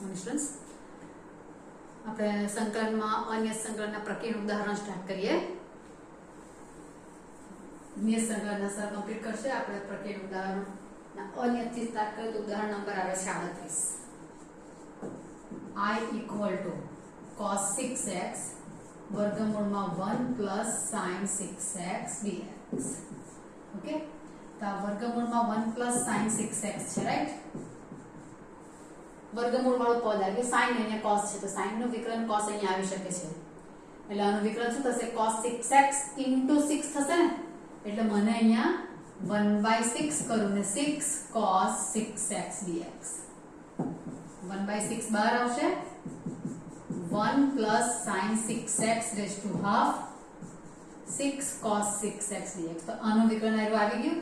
Students આપણે સંકલનમાં અનિયત સંકલનના પ્રક્રિયાનું ઉદાહરણ સ્ટાર્ટ કરીએ. નિયત સંકલનના સર કમ્પ્લીટ કરશે. આપણે પ્રક્રિયાનું ઉદાહરણના અનિયતથી સ્ટાર્ટ કરીએ તો ઉદાહરણ નંબર આવે છે 38. I = cos 6x વર્ગમૂળમાં 1 plus sin 6x dx. Okay, તો આ વર્ગમૂળમાં 1 plus sin 6x છે, રાઈટ. વર્ગમૂળ વાળું પદ આવ્યું, sin અહીંયા cos છે તો sin નું વિકલન cos અહીંયા આવી શકે છે, એટલે આનું વિકલન શું થશે? cos 6x * 6 થશે ને, એટલે મને અહીંયા 1/6 કરું ને 6 cos 6x dx. 1/6 બહાર આવશે. 1 plus sin 6x raised to half 6 cos 6x dx. તો આનું વિકલન આવી ગયું.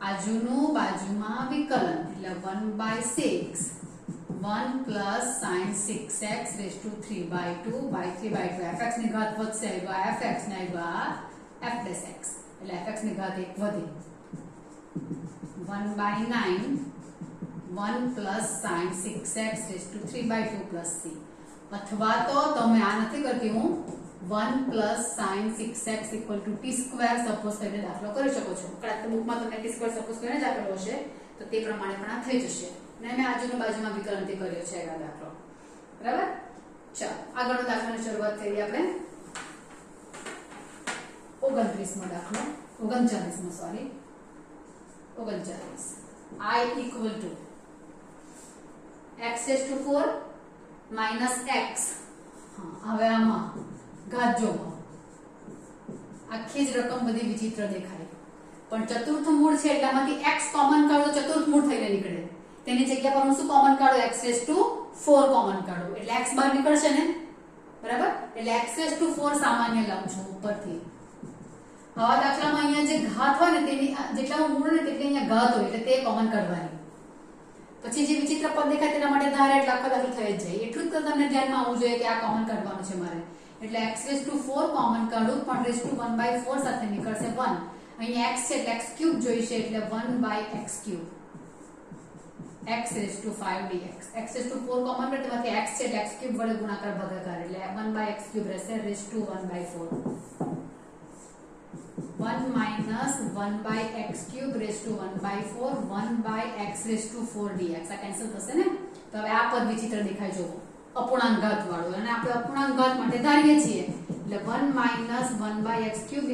આજુનું બાજુમાં વિકલન એટલે 1/6 1 plus sin 6x raised to 3/2 by 3/2. fx ની ઘાત વધશે, આવ્યા fx ને આવ્યા f plus x, એટલે fx ની ઘાત 1 વધી. 1/9 1 plus sin 6x raised to 3/2 plus c. અથવા તો તમે આ નથી કરતી, હું 1 plus sin 6x = t² suppose કરીને દાખલો કરી શકો છો. કદાચ બુકમાં તમને t² સપોઝ કરીને જ આપેલો હશે તો તે પ્રમાણે પણ આ થઈ જશે. ને મેં આજુની બાજુમાં વિકલનથી કર્યો છે આ દાખલો, બરાબર. ચાલો આગળનો દાખલાની શરૂઆત કરીએ આપણે. 39મો દાખલો, 39મો સોરી 39. I = x⁴ - x. હવે આમાં ઘાત જોવો, આખી જ રકમ બધી વિચિત્ર દેખાય, પણ ચતુર્થ મૂળ છે એટલે આમાંથી x કોમન કાઢો તો ચતુર્થ મૂળ થઈને નીકળે. તેની જગ્યા પર હું શું કોમન કાઢું? x⁴ કોમન કાઢું એટલે x બહાર નીકળશે ને, બરાબર. એટલે x⁴ સામાન્ય લાવું છું ઉપરથી. આવા દાખલામાં અહીંયા જે ઘાત હોય ને તેની જેટલા મૂળ ને તેટલી અહીંયા ઘાત હોય એટલે તે કોમન કાઢવાની. પછી જે વિચિત્ર પદ દેખાય તેના માટે ધારે એટલે આખો દાખલો થઈ જ જાય. એટલું જ તમને ધ્યાનમાં આવવું જોઈએ કે આ કોમન કાઢવાનું છે મારે. એટલે x⁴ કોમન કાઢું પણ ⁴ સાથે નીકળશે 1. અહીંયા x છે એટલે x³ જોઈશે એટલે 1/x³. x⁵ dx. x⁴ common કરે તેમાંથી x છે એટલે x³ વડે ગુણાકાર ભાગાકાર એટલે 1/x³ રહેશે ⁴. 1 - 1/x³ ⁴ 1/x⁴ dx. આ કેન્સલ થશે ને. તો હવે આ પદ વિચિત્ર દેખાય જો, અપૂર્ણાંક ઘાત વાળું, અને આપણે અપૂર્ણાંક ઘાત માટે ધારીએ છીએ એટલે 1 - 1/x³ =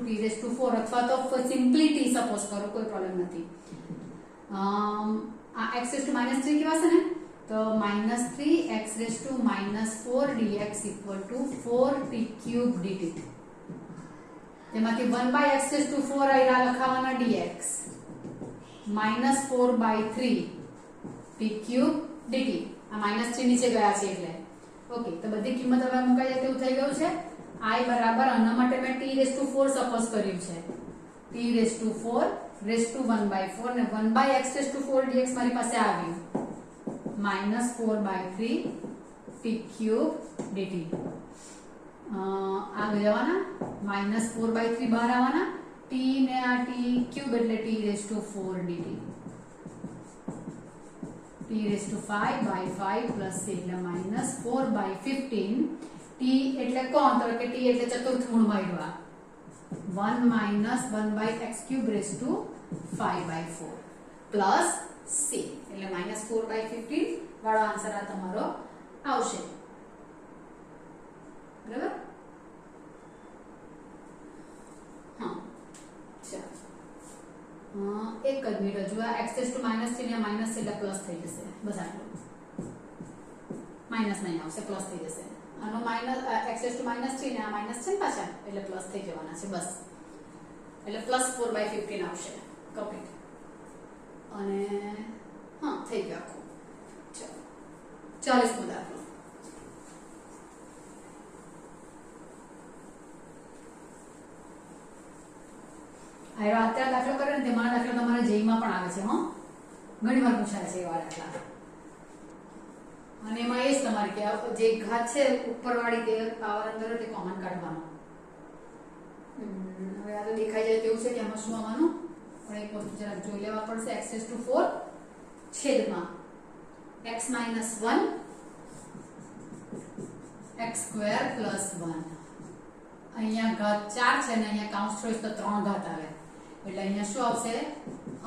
t⁴ અથવા તો સિમ્પલી t સપોઝ કરો, કોઈ પ્રોબ્લેમ નથી. આ x⁻³ કેવાશે ને, તો -3x⁻⁴ dx = 4t³ dt. જેમાંથી 1/x⁴ આયા લખાવાના dx -4/3 t³ dt. આ -3 નીચે ગયા છે એટલે ઓકે. તો બધી કિંમત હવે મુકાઈ જાય તેવું થઈ ગયું છે. I બરાબર આના માટે મેં t⁴ સપોઝ કર્યું છે. t⁴ ⁴ ને 1/x⁴ dx મારી પાસે આવ્યું -4/3 t³ dt. આ જવાના -4/3 બહાર આવવાના, t ને આ t³ એટલે t⁴ dt. t⁵/5 plus c એટલે -4/15. t એટલે કોણ? તો કે t એટલે ચતુર્થ મૂળમાં આવ્યા 1 - 1/x³ ⁵/4 plus c એટલે -4/15 વાળો આન્સર આ તમારો આવશે, બરાબર. હા ચાલો એક જ મિનિટ હજુ. આ x⁻³ ને માઈનસ એટલે પ્લસ થઈ જશે, બસ આટલું. માઈનસ નહીં આવશે, પ્લસ થઈ જશે. આનો x⁻³ ને આ માઈનસ છે ને પાછા એટલે પ્લસ થઈ જવાના છે, બસ. એટલે +4/15 આવશે કમ્પ્લીટ. અને હા થઈ ગયું આખું. ચાલો 40મો દાખલો. અત્યારે દાખલો કરે ને તેમાં દાખલો તમારે જેઈમાં પણ આવે છે. ઘણી વાર પૂછાય છે એવા દાખલા. અને એમાં એ જ તમારે કે જે ઘાત છે ઉપરવાળી તે પાવર અંદર તે કોમન કાઢવાનો. હવે આ તો દેખાઈ જાય તેવું છે કે આમાં શું આવવાનું, પણ એક વસ્તુ જરાક જોઈ લેવા પડશે. x⁴ છેદમાં x minus 1 x square plus 1 અહીંયા ઘાત 4 છે ને અહીંયા કાઉન્સ ચોઈસ તો 3 ઘાત આવે એટલે અહીંયા શું આવશે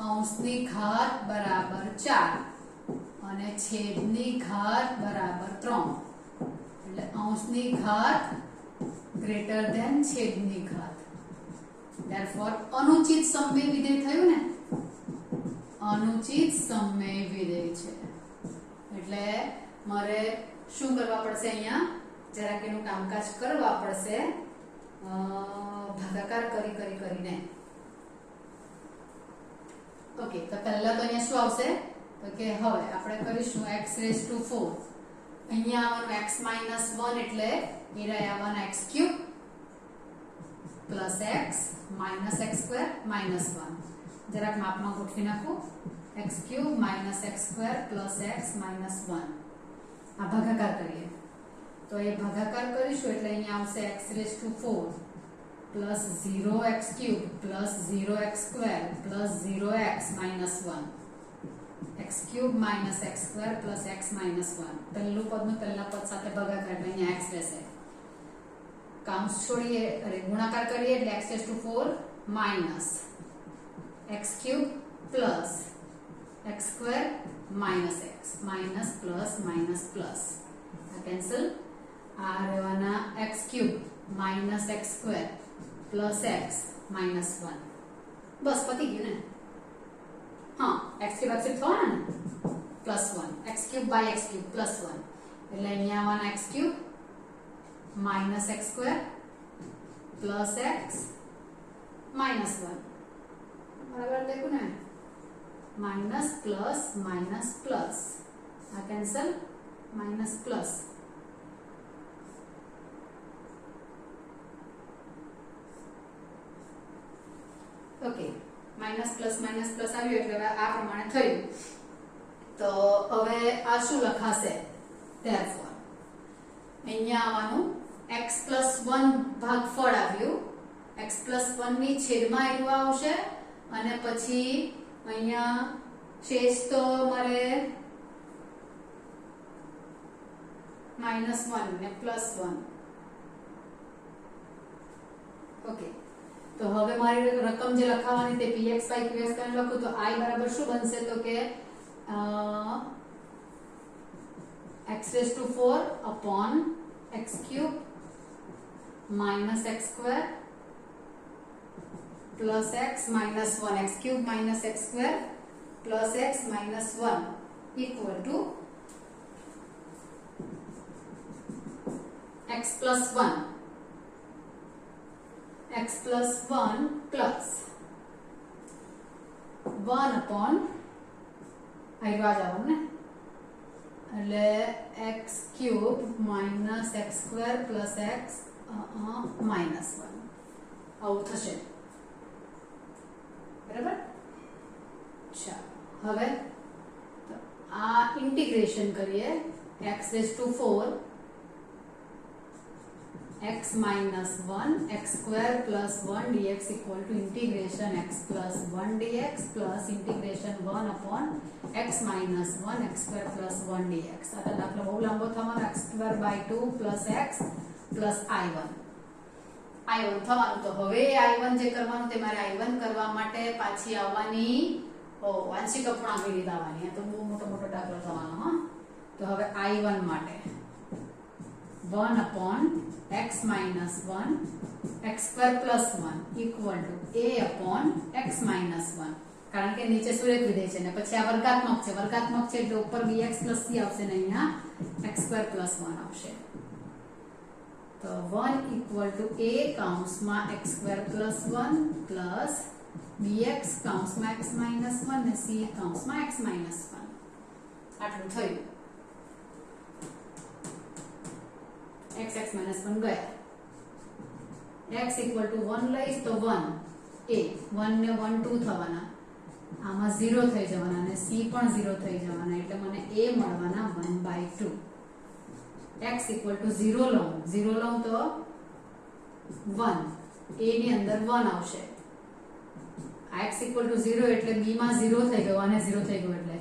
અંશની ઘાત બરાબર 4 અને છેદની ઘાત બરાબર 3 એટલે અંશની ઘાત ગ્રેટર ધેન છેદની ઘાત therefore અનુચિત સમમેય વિધેય થયું ને અનુચિત સમમેય વિધેય છે એટલે મારે શું કરવા પડશે અહીંયા જરાક એનું કામકાજ કરવા પડશે ભાગાકાર કરીને ઓકે તો પહેલા તો અહીંયા શું આવશે તો કે હવે આપણે કરીશું x raised to 4 અહીંયા આવવાનું x minus 1 એટલે એ આવવાનું x cube plus x minus x square minus 1 જરાક માપમાં ગોઠવી નાખો x cube minus x square plus x minus 1 આ ભાગાકાર કરીએ તો એ ભાગાકાર કરીશું એટલે અહીંયા આવશે x raised to 4 plus 0x cube plus 0x square plus 0x minus 1 x cube minus x square plus x minus 1 પહેલું પદનું પહેલા પદ સાથે ભાગાકાર એટલે અહીંયા x રહેશે કાઉન્સ છોડીએ અરે ગુણાકાર કરીએ એટલે x raised to 4 minus x cube plus x square minus x minus plus minus plus આ કેન્સલ આ રહેવાના x cube minus x square plus x minus 1 બસ પતી ગયું ને હા x cube થવાના ને plus 1 x cube by x cube plus 1 એટલે અહીંયા આવવાના x cube minus x square plus x minus 1 બરાબર દેખો ને minus plus minus plus આ cancel minus plus okay minus plus આવ્યું એટલે આ પ્રમાણે થયું તો હવે આ શું લખાશે therefore અહીંયા આવવાનું x plus 1 ભાગફળ આવ્યું x plus 1 ની છેદમાં આવ્યું આવશે અને પછી અહીંયા શેષ તો મારે -1 ને +1 ઓકે તો હવે મારી રકમ જે લખાવાની તે px by qx કરીને લખું તો I બરાબર શું બનશે તો કે x raised to 4 upon x cube minus x square plus x minus 1 x cube minus x square plus x minus 1 equal to x plus 1 x plus 1 plus 1 upon આવ્યું આ જવાનું ને એટલે x cube minus x square plus x minus 1 આવું થશે બરાબર ચાલો હવે આ ઇન્ટિગ્રેશન કરીએ x raised to 4 x minus 1 x square plus 1 dx equal to integration x plus 1 dx plus integration 1 upon x minus 1 x square plus 1 dx આ દાખલો બહુ લાંબો થવાનો x square by 2 plus x plus i1 થવાનું તો હવે i1 જે કરવાનું તે મારે i1 કરવા માટે પાછી આવવાની વાંશિક અપૂર્ણાંક વિધિ આવવાની તો બહુ મોટો દાખલો થવાનો હા તો હવે i1 માટે 1 upon x minus 1 x square plus 1 equal to a upon x minus 1 કારણ કે નીચે સુરેખ વિધેય છે ને પછી આ વર્ગાત્મક છે એટલે ઉપર bx plus c આવશે ને અહીંયા x square plus 1 આવશે તો 1 equal to a કૌંસમાં x square plus 1 plus bx કૌંસમાં x minus 1 ને c કૌંસમાં x minus 1 આટલું થયું x minus 1 ગયા x equal to 1 લઈશ તો 1 a 1 ને 1 2 થવાના આમાં 0 થઈ જવાના અને c પણ 0 થઈ જવાના એટલે મને a મળવાના 1/2 x equal to 0 લઉં તો 1 a ની અંદર 1 આવશે આ x ઇક્વલ ટુ 0 એટલે b માં 0 થઈ ગયો અને 0 થઈ ગયો એટલે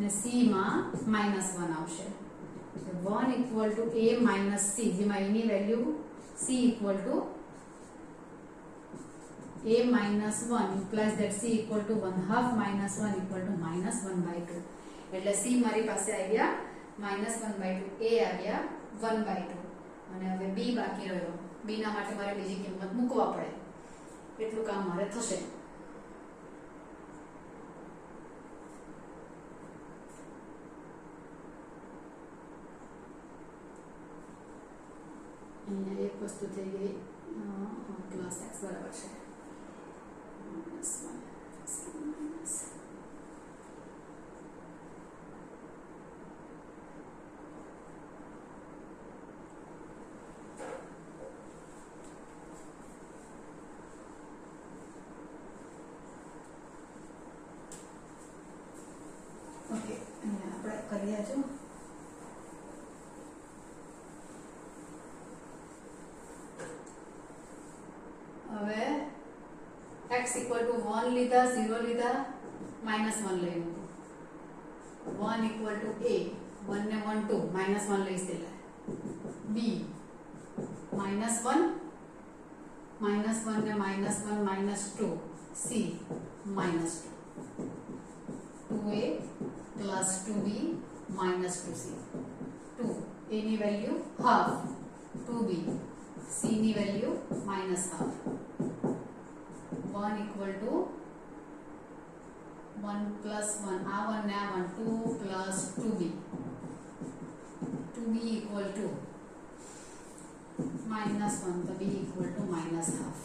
ને c માં -1 આવશે. 1 equal to a minus c, જેમાં a ની value c equal to a minus 1 implies that c equal to 1/2 minus 1 equal to -1/2. એટલે c મારી પાસે આવ્યા -1/2, a આવ્યા 1/2 અને હવે b બાકી રહ્યો. b ના માટે મારે બીજી કિંમત મૂકવા પડે, એટલું કામ મારે થશે. અહીંયા એક વસ્તુ થઈ ગઈ, પ્લસ x બરાબર છે -1 minus. ઓકે, અહીંયા આપણે કરીએ જો હવે x equal to 1 લીધા, 0 લીધા, -1 લઈ મૂકો. 1 equal to a, 1 ને 1 2, -1 લઈશ એટલે b -1 ને -1 -2, c -2, 2a plus 2b minus 2c. 2 a ની વેલ્યુ half, 2b, c ની value -half. 1 equal to 1 plus 1, આ 1 ને આ 1, 2 plus 2b. 2b equal to -1, તો b equal to -half.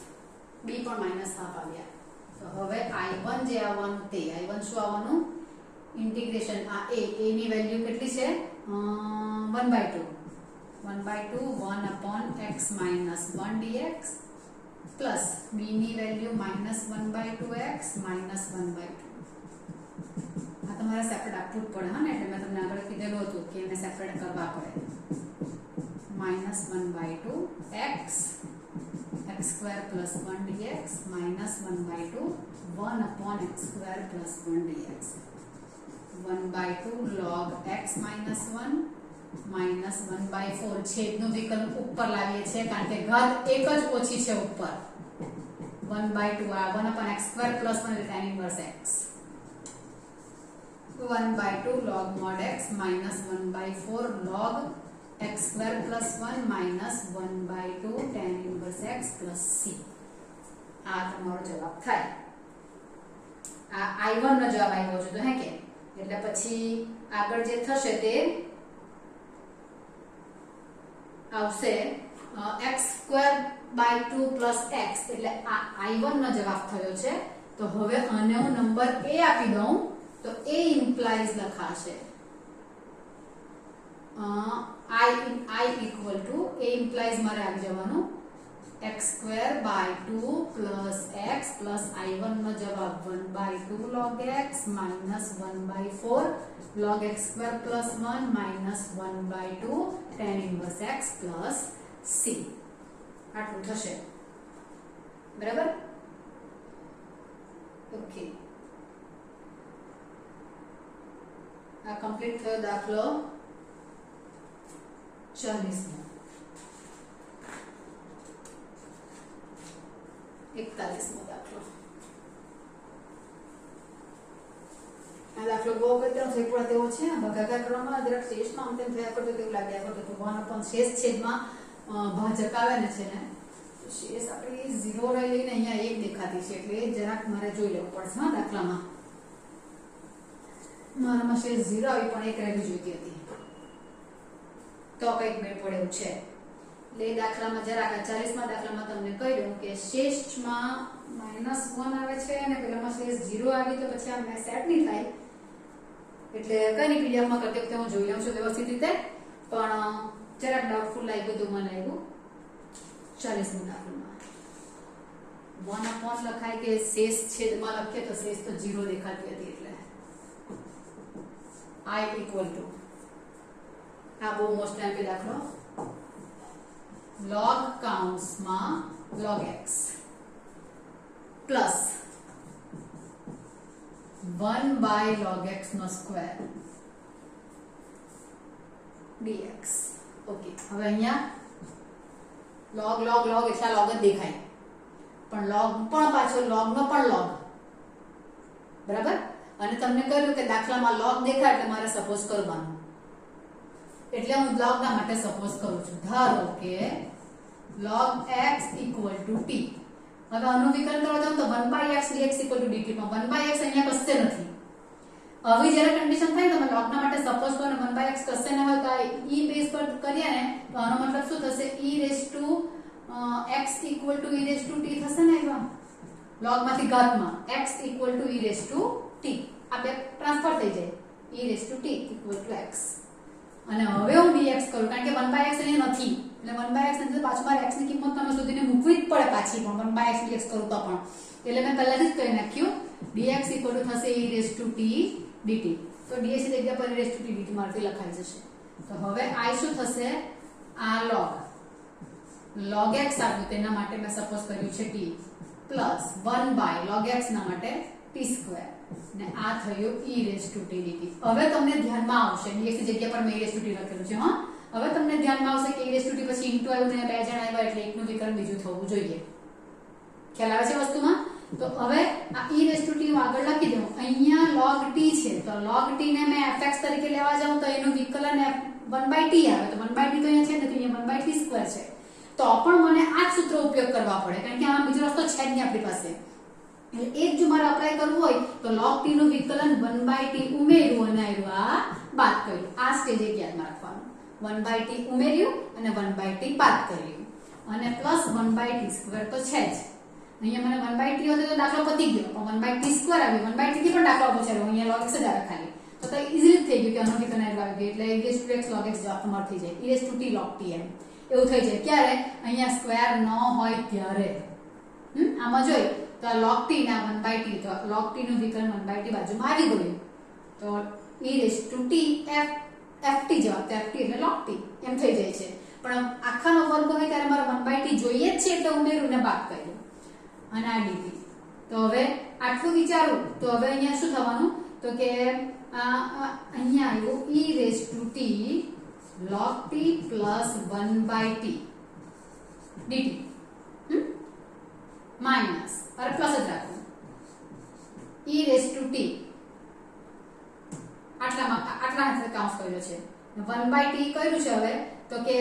b પણ -half આવ્યા. તો હવે i1 જે આવવાનું તે i1 શું આવવાનું? ઇન્ટિગ્રેશન આ a ની વેલ્યુ કેટલી છે? 1/2. 1 upon x minus 1 dx plus b ની વેલ્યુ -1/2x minus 1/2. આ તમારે સેપરેટ આપવું જ પડે હા ને, એટલે મેં તમને આગળ કીધેલું હતું કે એને સેપરેટ કરવા પડે. -1/2x x² plus 1 dx -1/2 1 upon x² plus 1 dx 1/2 log x minus 1 minus 1/4. છેદનું વિકલ્પ ઉપર લાવીએ છીએ કારણ કે ઘાત એક જ ઓછી છે ઉપર. 1/2 આ 1 upon x² plus 1 એટલે tan inverse x. 1/2 log mod x minus 1/4 log x² plus 1 minus 1/2 tan inverse x plus c. આ તમારો જવાબ થાય. આ i1 નો જવાબ આવ્યો છે તો હે કે, એટલે પછી આગળ જે થશે તે આવશે x²/2 plus x, એટલે આ i1 નો જવાબ થયો છે. તો હવે આને હું નંબર a આપી દઉં તો a implies લખાશે i equal to a implies મારે આવી જવાનું x²/2 plus x plus i1 નો જવાબ 1/2 log x minus 1/4 log x² plus 1 minus 1/2 tan inverse x plus c. આટલું થશે બરાબર. ઓકે, આ કમ્પ્લીટ થયો દાખલો 40 નો. 41મો દાખલો. આ દાખલો બહુ અગત્યનો છે, પણ તેવો છે ભાગાકાર કરવામાં જરાક શેષમાં આમ તેમ થયા કરતો તેવું લાગ્યા કરતું હતું. 1 upon શેષ છેદમાં ભાજક આવે ને છે ને, શેષ આપણે 0 લઈ લઈને અહીંયા 1 દેખાતી છે એટલે જરાક મારે જોઈ લેવું પડશે હા દાખલામાં. મારામાં શેષ 0 આવી પણ 1 રહેવી જોઈતી હતી તો કંઈક મેળ પડે એવું છે. એટલે દાખલામાં જરાક 40મા દાખલામાં તમને કહ્યું કે શેષમાં -1 આવે છે અને પેલામાં શેષ 0 આવી તો પછી આ મેં સેટ નહીં થાય, એટલે કઈ નહીં પીડીએફમાં કરતી વખતે હું જોઈ લઉં છું વ્યવસ્થિત રીતે, પણ જરાક ડાઉટફુલ લાગ્યું તો મને લાગ્યું 40મા દાખલામાં 1 upon લખાય કે શેષ છેદમાં લખીએ તો શેષ તો 0 દેખાતી હતી, એટલે i equal to આ બહુ મોસ્ટ ટાઈમ દાખલો log કૌંસમાં log x plus 1/log x નો સ્ક્વેર dx. ઓકે, હવે અહીંયા log log log એટલા log જ દેખાય, પણ log પણ પાછો log નો પણ log, બરાબર. અને તમને કહ્યું કે દાખલામાં log દેખાય એટલે મારે સપોઝ કરવાનું, એટલે હું log ના માટે સપોઝ કરું છું. ધારો કે log x equal to t. હવે આનું વિકલન કરવા જાઉં તો 1/x dx equal to dt માં 1/x અહીંયા કશે નથી. હવે જ્યારે કન્ડિશન થાય તમે log ના માટે સપોઝ કરો ને 1/x કશે ન હોય તો e બેઝ પર કરીએ ને તો આનો મતલબ શું થશે? e raised to x equal to e raised to t થશે ને. એવા log માંથી ઘાતમાં x equal to e raised to t આ બે ટ્રાન્સફર થઈ જાય, e raised to t equal to x. અને હવે હું dx કરું કારણ કે 1/x અહીંયા નથી, એટલે 1/x નથી, પાછું મારે x ની કિંમત તમે શોધીને મૂકવી જ પડે પાછી, પણ 1/x dx કરું તો પણ, એટલે મેં પહેલાથી જ કહી નાખ્યું dx equal to થશે e raised to t dt. તો dx ની જગ્યા પર e raised to t dt મારથી લખાઈ જશે. તો હવે I શું થશે? આ log x આવ્યું તેના માટે મેં સપોઝ કર્યું છે t પ્લસ 1/log x ના માટે t સ્ક્વેર ને આ થયું e raised to t dt. હવે તમને ધ્યાનમાં આવશે dx ની જગ્યા પર મેં e raised to t લખેલું છે. હા, હવે તમને ધ્યાનમાં આવશે કે e raised to t પછી ઇન્ટુ આવ્યું ને બે જણ આવ્યા એટલે એકનું વિકલન બીજું થવું જોઈએ. ખ્યાલ આવે છે વસ્તુમાં? તો હવે આ e raised to t હું આગળ લખી દઉં. અહીંયા log t છે તો log t ને મેં fx તરીકે લેવા જાઉં તો એનું વિકલન 1/t આવે, તો 1/t તો અહીંયા છે ને, તો અહીંયા 1/t સ્ક્વેર છે. તો પણ મને આ જ સૂત્ર ઉપયોગ કરવા પડે કારણ કે આમાં બીજો રસ્તો છે જ નહીં આપણી પાસે. એટલે એક જો મારે અપ્લાય કરવું હોય તો log t નું વિકલન 1/t ઉમેર્યું અને આ બાદ કર્યું. આ સ્ટેજે યાદમાં રાખવાનું, 1/t ઉમેર્યું અને 1/t બાદ કર્યું અને પ્લસ 1/t સ્ક્વેર તો છે જ. અહીંયા મને 1/t હતો તો દાખલો પતી ગયો, પણ 1/t સ્ક્વેર આવ્યો, 1/t થી પણ દાખલો પૂછાયો, અહીંયા log x જ આવે ખાલી, તો તો ઈઝીલી થઈ ગયું કે આનો વિકલન આવી ગયો એટલે e raised to x log x જવાબ તમારો થઈ જાય, e raised to t log t એમ એવું થઈ જાય. ક્યારે? અહીંયા સ્ક્વેર ન હોય ત્યારે. આમાં જોઈ તો આ log t ના 1/t, તો log t નું વિકલન 1/t બાજુમાં આવી ગયું, તો e raised to t ft જવાબ, તો ft એટલે log t એમ થઈ જાય છે. પણ આખાનો વર્ગ હોય ત્યારે મારે 1/t જોઈએ જ છે એટલે ઉમેર્યું ને બાદ કર્યું અને આ dt. તો હવે આટલું વિચારું તો હવે અહીંયા શું થવાનું? તો કે અહીંયા આવ્યું e raised to t log t plus 1/t dt minus, અરે પ્લસ જ રાખવું, e raised to t આટલા હાથે કાઉન્ટ કર્યો છે, 1/t કર્યું છે. હવે તો કે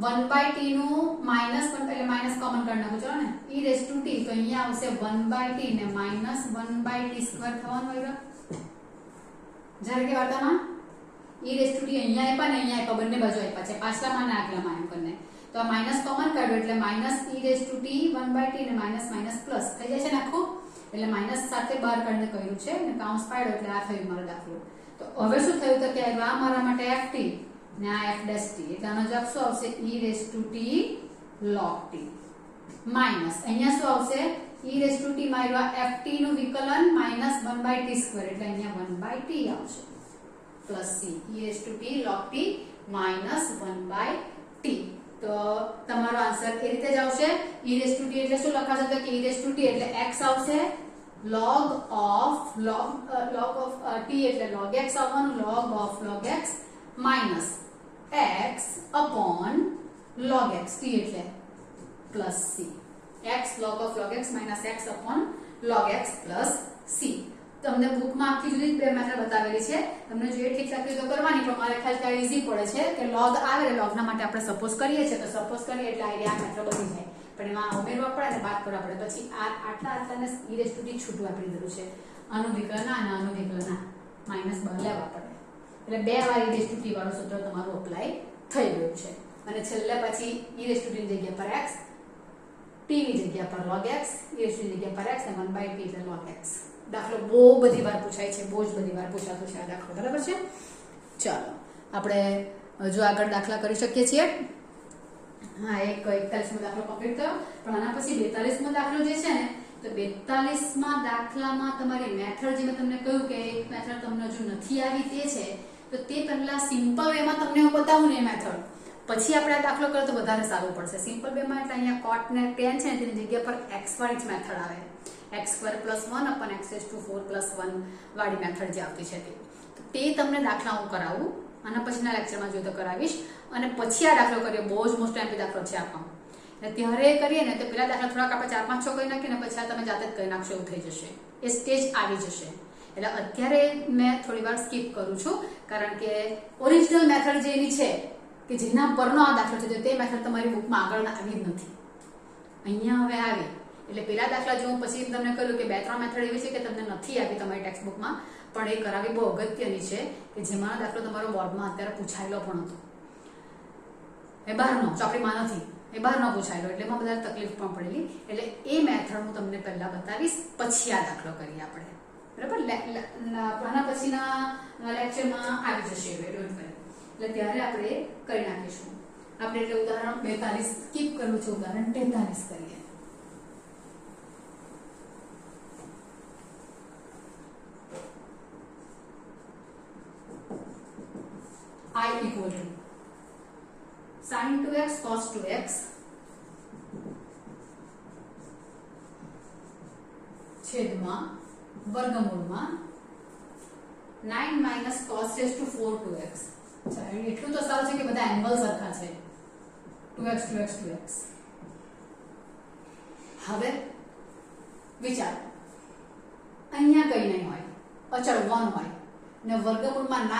1/t નું માઇનસ એટલે માઇનસ કોમન કાઢી નાખો, ચલો ને, e raised to t તો અહીંયા આવશે 1/t ને માઇનસ 1/t સ્ક્વેર થવાનું હોય. જ્યારે કે વાર્તામાં e raised to t અહીંયા આપ્યા ને અહીંયા આપ્યા, બંને બાજુ આપ્યા છે, પાછલામાં ને આગલામાં એમ કરીને. તો આ માઇનસ કોમન કાઢ્યો એટલે minus e raised to t 1/t ને માઇનસ માઇનસ પ્લસ થઈ જાય છે ને આખું, એટલે માઇનસ સાથે બહાર કાઢીને કર્યું છે ને કાઉન્સ પાડ્યો એટલે આ થયું મારો દાખલો. તો હવે શું થયું? તો કે આ મારા માટે ft ને આ f dash t, એટલે આનો જવાબ શું આવશે? e raised to t log t minus અહીંયા શું આવશે? e raised to t માર્યો ft નું વિકલન માઇનસ 1/t સ્ક્વેર એટલે અહીંયા 1/t આવશે plus c, e raised to t log t minus 1/t. તો તમારો આન્સર એ રીતે જ આવશે. e raised to t એટલે શું લખાશે? તો કે e raised to t એટલે x આવશે, log of t એટલે log x આવવાનું, log x minus x upon log x, t એટલે plus c, x log x minus x upon log x plus c. તમને બુકમાં આખી જુદી બે મેથડ બતાવેલી છે, તમને જે ઠીક લાગે તો કરવાની, પણ મારે ખ્યાલ કે ઈઝી પડે છે કે log આવે log ના માટે આપણે સપોઝ કરીએ છીએ, તો સપોઝ કરીએ એટલે આ મેથડ બની જાય, પણ એમાં ઉમેરવા પડે ને બાદ કરવા પડે. પછી આટલાને e raised to t છૂટું આપી દીધું છે, આનું વિકલન અને આનું વિકલન માઇનસ બહાર લેવા પડે, એટલે બે વાર e raised to t વાળું સૂત્ર તમારું અપ્લાય થઈ ગયું છે. અને છેલ્લે પછી e raised to t ની જગ્યા પર x, t ની જગ્યા પર log x, e raised to ની જગ્યા પર x અને 1/t એટલે log x. દાખલો બહુ બધી વાર પૂછાય છે, બહુ જ બધી વાર પૂછાતો છે આ દાખલો, બરાબર છે. ચાલો આપણે હજુ આગળ દાખલા કરી શકીએ છીએ. હા, 41મો દાખલો કમ્પ્લીટ થયો, પણ આના પછી 42મો દાખલો જે છે ને, તો 42મા દાખલામાં તમારી મેથડ જે મેં તમને કહ્યું કે એક મેથડ તમને હજુ નથી આવી તે છે, તો તે પહેલા સિમ્પલ વેમાં તમને હું બતાવું ને એ મેથડ, પછી આપણે આ દાખલો કરીએ તો વધારે સારું પડશે. સિમ્પલ વેમાં એટલે અહીંયા cot ને tan છે ને તેની જગ્યા પર x વાળી જ મેથડ આવે, x² + 1 / x⁴ + 1 વાળી મેથડ જે આવતી છે તે તમને દાખલા હું કરાવું અને પછીના લેક્ચરમાં જો તો કરાવીશ અને પછી આ દાખલો કરીએ બહુ જ મોસ્ટ ટાઈમ દાખલો છે આપણો એટલે ત્યારે કરીએ ને તો પેલા દાખલા થોડાક આપણે 4-5 કરી નાખીએ ને પછી આ તમે જાતે જ કરી નાખશો એવું થઈ જશે એ સ્ટેજ આવી જશે એટલે અત્યારે મેં થોડી વાર સ્કીપ કરું છું કારણ કે ઓરિજિનલ મેથડ જે એની છે કે જેના પરનો આ દાખલો છે તે મેથડ તમારી બુકમાં આગળ આવી જ નથી અહીંયા હવે આવી એટલે પેલા દાખલા જો હું પછી તમને કહ્યું કે 2-3 મેથડ એવી છે કે તમને નથી આવી તમારી ટેક્સ્ટ બુકમાં પણ એ કરાવી બહુ અગત્યની છે કે જેમાં દાખલો તમારો બોર્ડમાં અત્યારે પૂછાયેલો પણ હતો એ બહારનો ચોપડીમાં નથી એ બહારનો પૂછાયેલો એટલે એમાં બધા તકલીફ પણ પડેલી એટલે એ મેથડ હું તમને પહેલા બતાવીશ પછી આ દાખલો કરીએ આપણે બરાબર આના પછીના લેક્ચરમાં આવી જશે એટલે ત્યારે આપણે કરી નાખીશું આપણે એટલે ઉદાહરણ 42 સ્કીપ કરવું છે ઉદાહરણ 43 કરીએ I equal to sin 2x cos 2x છેદમાં વર્ગમૂળમાં 9 - cos raised to 4 2x એટલું તો સારું છે કે બધા એંગલ સરખા છે 2x 2x 2x હવે વિચાર અહીંયા કઈ નહીં હોય અચળ 1 હોય ને વર્ગમૂળમાં 9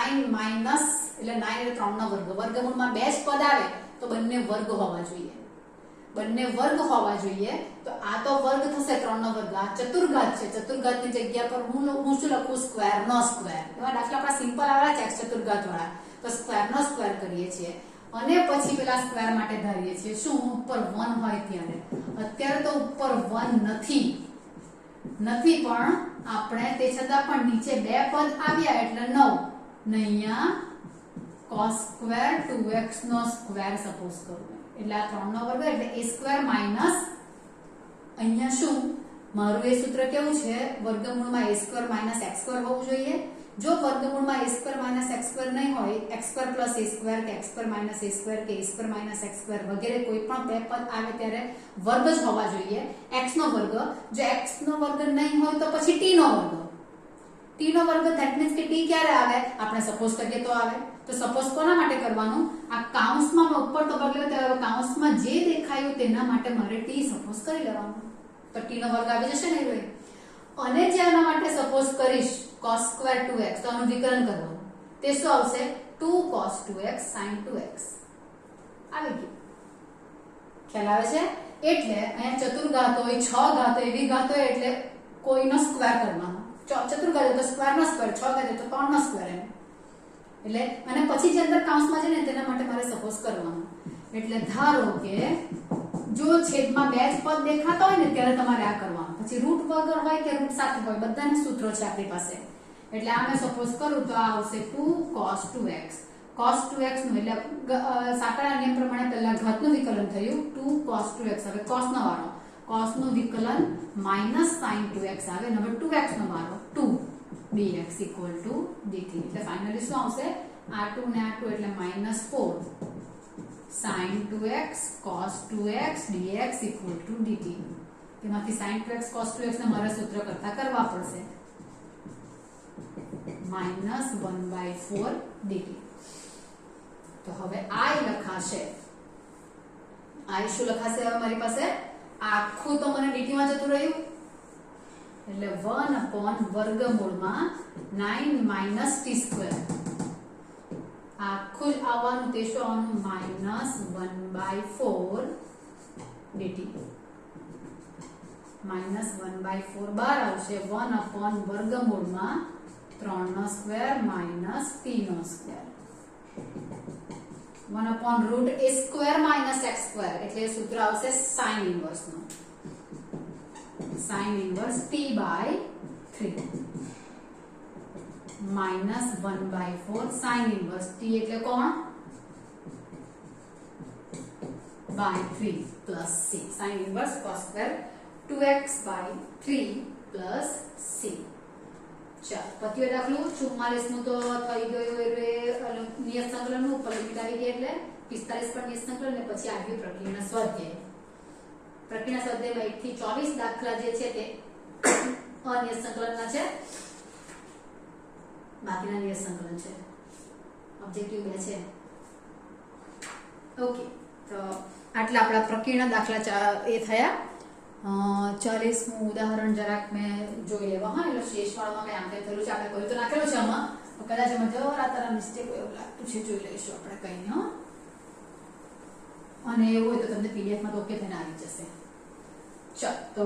એટલે 9 એટલે 3 નો વર્ગ વર્ગમૂળમાં બે જ પદ આવે તો બંને વર્ગ હોવા જોઈએ તો આ તો વર્ગ થશે 3 નો વર્ગ આ ચતુર્ઘાત છે ચતુર્ઘાતની જગ્યા પર હું શું લખું સ્ક્વેર નો સ્ક્વેર એવા દાખલા આપણા સિમ્પલ આવ્યા છે ચતુર્ઘાત વાળા તો સ્ક્વેર નો સ્ક્વેર કરીએ છીએ અને પછી પેલા સ્ક્વેર માટે ધારીએ છીએ શું ઉપર 1 હોય ત્યારે અત્યારે તો ઉપર 1 નથી પણ આપણે તે છતાં પણ નીચે બે પદ આવ્યા એટલે 9 ને અહીંયા cos સ્ક્વેર 2x નો સ્ક્વેર સપોઝ કરું એટલે આ 3 નો વર્ગ એટલે a² માઈનસ અહીંયા શું મારું એ સૂત્ર કેવું છે વર્ગમૂળમાં a² - x² હોવું જોઈએ જો વર્ગમૂળમાં a² - x² નહીં હોય x² + a² કે x² - a² કે a² - x² વગેરે કોઈ પણ બે પદ આવે ત્યારે વર્ગ જ હોવા જોઈએ x નો વર્ગ જો x નો વર્ગ નહીં હોય તો પછી t નો વર્ગ ધેટ મીન્સ કે t ક્યારે આવે આપણે સપોઝ કરીએ તો આવે તો સપોઝ કોના માટે કરવાનું આ કાઉન્સમાં ઉપર તો બદલ્યો ત્યારે કાઉન્સમાં જે દેખાયું તેના માટે મારે t સપોઝ કરી લેવાનું તો t નો વર્ગ આવી જશે ને રે અને જે આના માટે સપોઝ કરીશ cos સ્ક્વેર 2x તો આનું વિકલન કરવાનું તે શું આવશે 2 cos 2x sin 2x આવી ગયું ખ્યાલ આવે છે એટલે અહીંયા ચતુર્ઘાત હોય 6 ઘાત હોય એવી ઘાત હોય એટલે કોઈનો સ્ક્વેર કરવાનો ચતુર્ઘાત તો સ્ક્વેર નો સ્ક્વેર 6 ઘાત તો 3 નો સ્ક્વેર એમ એટલે અને પછી જે અંદર કાઉન્સમાં છે ને તેના માટે મારે સપોઝ કરવાનું એટલે ધારો કે જો છેદમાં બે જ પદ દેખાતા હોય ને ત્યારે તમારે આ કરવાનું પછી રૂટ વગર હોય કે રૂટ સાથે હોય બધાના સૂત્રો છે આપણી પાસે એટલે આ મેં સપોઝ કરું તો આ આવશે 2 cos 2x cos 2x નું એટલે સાંકળના નિયમ પ્રમાણે પહેલા ઘાતનું વિકલન થયું 2 cos 2x હવે cos નો વારો cos નું વિકલન -sin 2x આવે અને હવે 2x નો વારો 2 dx = dt એટલે ફાઇનલી શું આવશે આ 2 ને આ 2 એટલે -4 sin 2x cos 2x dx = dt તેમાંથી sin 2x cos 2x ને મારે સૂત્ર કરતા કરવા પડશે -1/4 dt તો હવે i લખાશે i શું લખાશે હવે મારી પાસે આખું તો મને dt માં જતું રહ્યું એટલે 1 વર્ગમૂળમાં 9 - t² આખું જ આવવાનું તે શું આવવાનું -1/4 dt -1/4 બહાર આવશે 1 વર્ગમૂળમાં 3 નો સ્ક્વેર - t નો સ્ક્વેર 1 √a² - x² એટલે સૂત્ર આવશે sin ઇન્વર્સ નું sin inverse t/3 -1/4 sin inverse t એટલે કોણ /3 plus c sin inverse cos square 2x/3 plus c ચાલો પતિઓ દાખલો 44 નું તો થઈ ગયું એટલે નિયત સંકલન નું ઉપર લિમિટ આવી ગઈ એટલે 45 પર નિયત સંકલન ને પછી આવ્યું પ્રક્રિયાના સ્વાધ્યાય 1 થી 24 દાખલા જે છે તે અનિયત સંકલનના છે, બાકીના નિયત સંકલન છે. ઓબ્જેક્ટિવ 2 છે. ઓકે, તો આટલા આપણા પ્રકીર્ણ દાખલા એ થયા. 40મું ઉદાહરણ જરાક મેં જોઈ લેવા. હા, એટલે શેષવાળામાં કઈ આમ કઈ થયેલું છે, આપણે કોઈ તો નાખેલું છે આમાં, તો કદાચ એમાં જરા તારા મિસ્ટેક એવું લાગતું છે, જોઈ લઈશું આપણે કઈ. હા, અને એવું હોય તો તમને પીડીએફમાં તો ઓકે થઈને આવી જશે. ચાલ, તો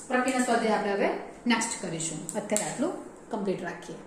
પ્રકીર્ણ સ્વાધ્યાય આપણે હવે નેક્સ્ટ કરીશું. અત્યારે આટલું કમ્પ્લીટ રાખીએ.